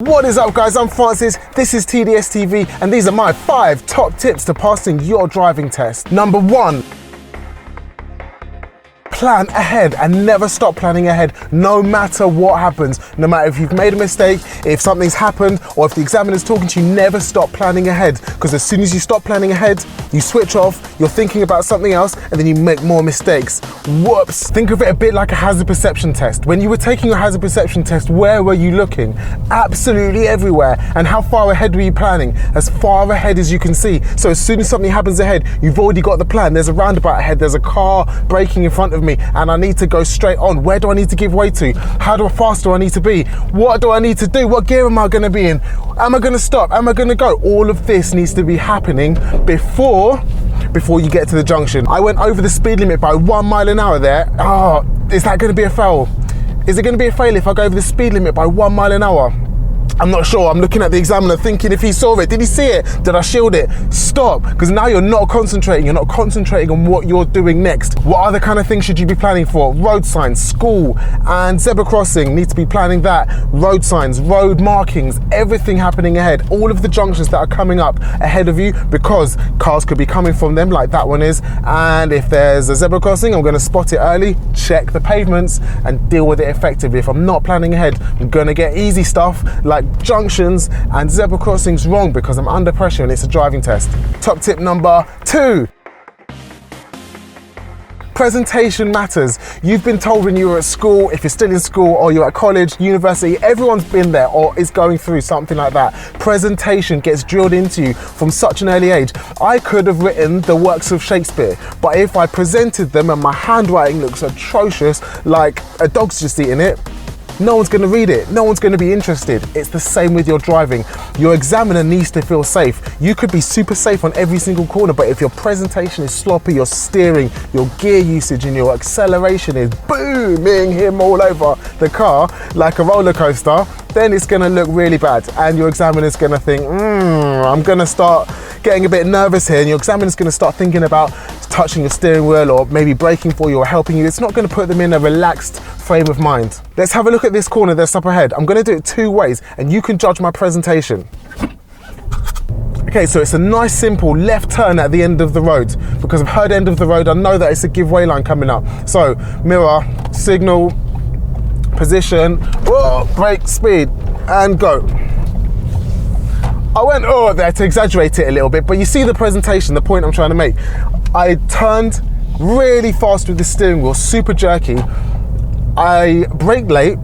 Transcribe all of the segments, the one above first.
What is up, guys? I'm Francis, this is TDS TV, and these are my 5 top tips to passing your driving test. Number 1. Plan ahead and never stop planning ahead, no matter what happens. No matter if you've made a mistake, if something's happened, or if the examiner's talking to you, never stop planning ahead. Because as soon as you stop planning ahead, you switch off, you're thinking about something else, and then you make more mistakes. Whoops. Think of it a bit like a hazard perception test. When you were taking your hazard perception test, where were you looking? Absolutely everywhere. And how far ahead were you planning? As far ahead as you can see. So as soon as something happens ahead, you've already got the plan. There's a roundabout ahead, there's a car braking in front of me, and I need to go straight on. Where do I need to give way to? How fast do I need to be? What do I need to do? What gear am I going to be in? Am I going to stop? Am I going to go? All of this needs to be happening before you get to the junction. I went over the speed limit by 1 mile an hour there. Oh, is that going to be a fail? Is it going to be a fail if I go over the speed limit by 1 mile an hour? I'm not sure. I'm looking at the examiner thinking if he saw it. Did he see it? Did I shield it? Stop, because now you're not concentrating. You're not concentrating on what you're doing next. What other kind of things should you be planning for? Road signs, school, and zebra crossing. Need to be planning that. Road signs, road markings, everything happening ahead. All of the junctions that are coming up ahead of you, because cars could be coming from them like that one is. And if there's a zebra crossing, I'm going to spot it early, check the pavements, and deal with it effectively. If I'm not planning ahead, I'm going to get easy stuff like junctions and zebra crossings wrong because I'm under pressure and it's a driving test. Top tip number 2. Presentation matters. You've been told when you were at school, if you're still in school or you're at college, university, everyone's been there or is going through something like that. Presentation gets drilled into you from such an early age. I could have written the works of Shakespeare, but if I presented them and my handwriting looks atrocious, like a dog's just eating it, no one's going to read it. No one's going to be interested. It's the same with your driving. Your examiner needs to feel safe. You could be super safe on every single corner, but if your presentation is sloppy, your steering, your gear usage and your acceleration is booming him all over the car like a roller coaster, then it's going to look really bad. And your examiner's going to think, I'm going to start getting a bit nervous here. And your examiner's going to start thinking about touching your steering wheel or maybe braking for you or helping you. It's not going to put them in a relaxed frame of mind. Let's have a look at this corner that's up ahead. I'm going to do it 2 ways and you can judge my presentation. Okay, so it's a nice simple left turn at the end of the road. Because I've heard end of the road, I know that it's a give way line coming up. So mirror, signal, position, brake, speed, and go. I went there to exaggerate it a little bit, but you see the presentation, the point I'm trying to make. I turned really fast with the steering wheel, super jerky. I braked late.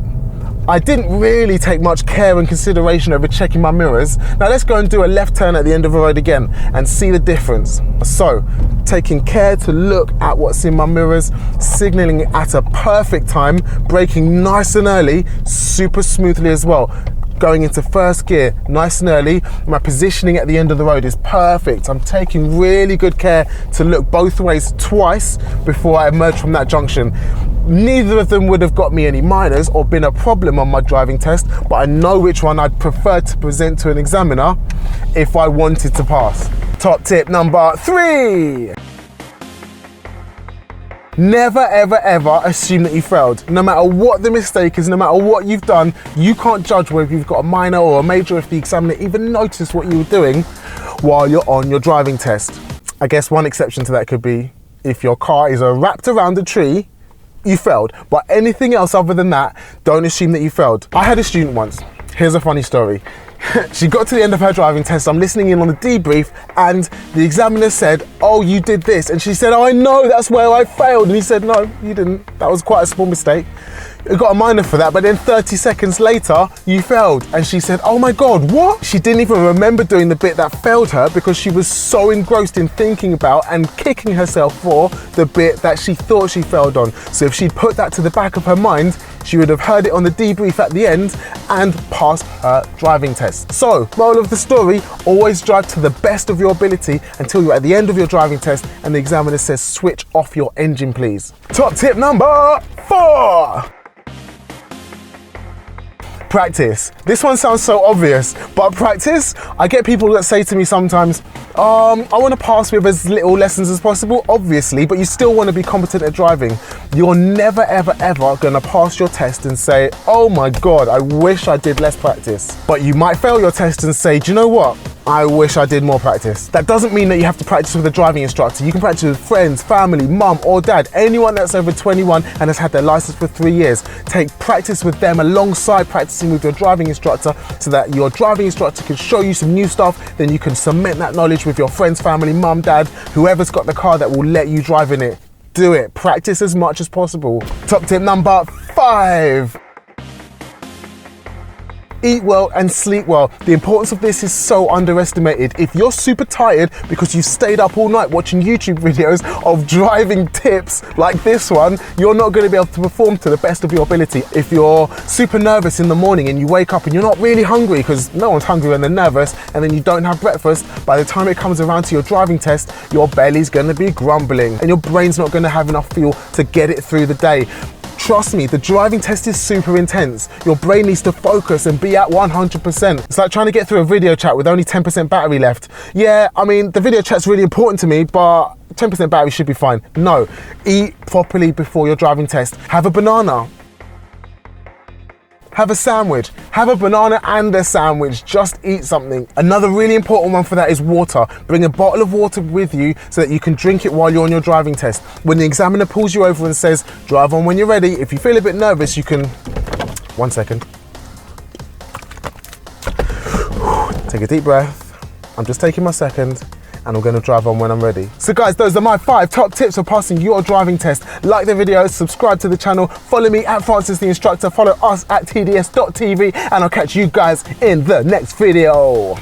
I didn't really take much care and consideration over checking my mirrors. Now let's go and do a left turn at the end of the road again and see the difference. So, taking care to look at what's in my mirrors, signaling at a perfect time, braking nice and early, super smoothly as well. Going into first gear nice and early. My positioning at the end of the road is perfect. I'm taking really good care to look both ways twice before I emerge from that junction. Neither of them would have got me any minors or been a problem on my driving test, but I know which one I'd prefer to present to an examiner if I wanted to pass. Top tip number 3. Never, ever, ever assume that you failed. No matter what the mistake is, no matter what you've done, you can't judge whether you've got a minor or a major if the examiner even noticed what you were doing while you're on your driving test. I guess one exception to that could be if your car is wrapped around a tree, you failed. But anything else other than that, don't assume that you failed. I had a student once. Here's a funny story. She got to the end of her driving test. I'm listening in on the debrief and the examiner said, oh, you did this. And she said, oh, I know, that's where I failed. And he said, no, you didn't. That was quite a small mistake. You got a minor for that, but then 30 seconds later, you failed. And she said, oh my God, what? She didn't even remember doing the bit that failed her because she was so engrossed in thinking about and kicking herself for the bit that she thought she failed on. So if she'd put that to the back of her mind, she would have heard it on the debrief at the end and passed her driving test. So, moral of the story, always drive to the best of your ability until you're at the end of your driving test and the examiner says, switch off your engine, please. Top tip number 4. Practice. This one sounds so obvious, but practice, I get people that say to me sometimes, I want to pass with as little lessons as possible, obviously, but you still want to be competent at driving. You're never, ever, ever going to pass your test and say, oh my God, I wish I did less practice. But you might fail your test and say, do you know what? I wish I did more practice. That doesn't mean that you have to practice with a driving instructor. You can practice with friends, family, mum or dad, anyone that's over 21 and has had their license for 3 years. Take practice with them alongside practicing with your driving instructor so that your driving instructor can show you some new stuff, then you can cement that knowledge with your friends, family, mum, dad, whoever's got the car that will let you drive in it. Do it. Practice as much as possible. Top tip number 5. Eat well and sleep well. The importance of this is so underestimated. If you're super tired because you've stayed up all night watching YouTube videos of driving tips like this one, you're not going to be able to perform to the best of your ability. If you're super nervous in the morning and you wake up and you're not really hungry, because no one's hungry when they're nervous, and then you don't have breakfast, by the time it comes around to your driving test, your belly's going to be grumbling and your brain's not going to have enough fuel to get it through the day. Trust me, the driving test is super intense. Your brain needs to focus and be at 100%. It's like trying to get through a video chat with only 10% battery left. Yeah, I mean, the video chat's really important to me, but 10% battery should be fine. No, eat properly before your driving test. Have a banana. Have a sandwich. Have a banana and a sandwich. Just eat something. Another really important one for that is water. Bring a bottle of water with you so that you can drink it while you're on your driving test. When the examiner pulls you over and says, drive on when you're ready, if you feel a bit nervous, you can... 1 second. Take a deep breath. I'm just taking my second. And I'm going to drive on when I'm ready. So guys, those are my 5 top tips for passing your driving test. Like the video, subscribe to the channel, follow me at Francis the Instructor, follow us at tds.tv, and I'll catch you guys in the next video.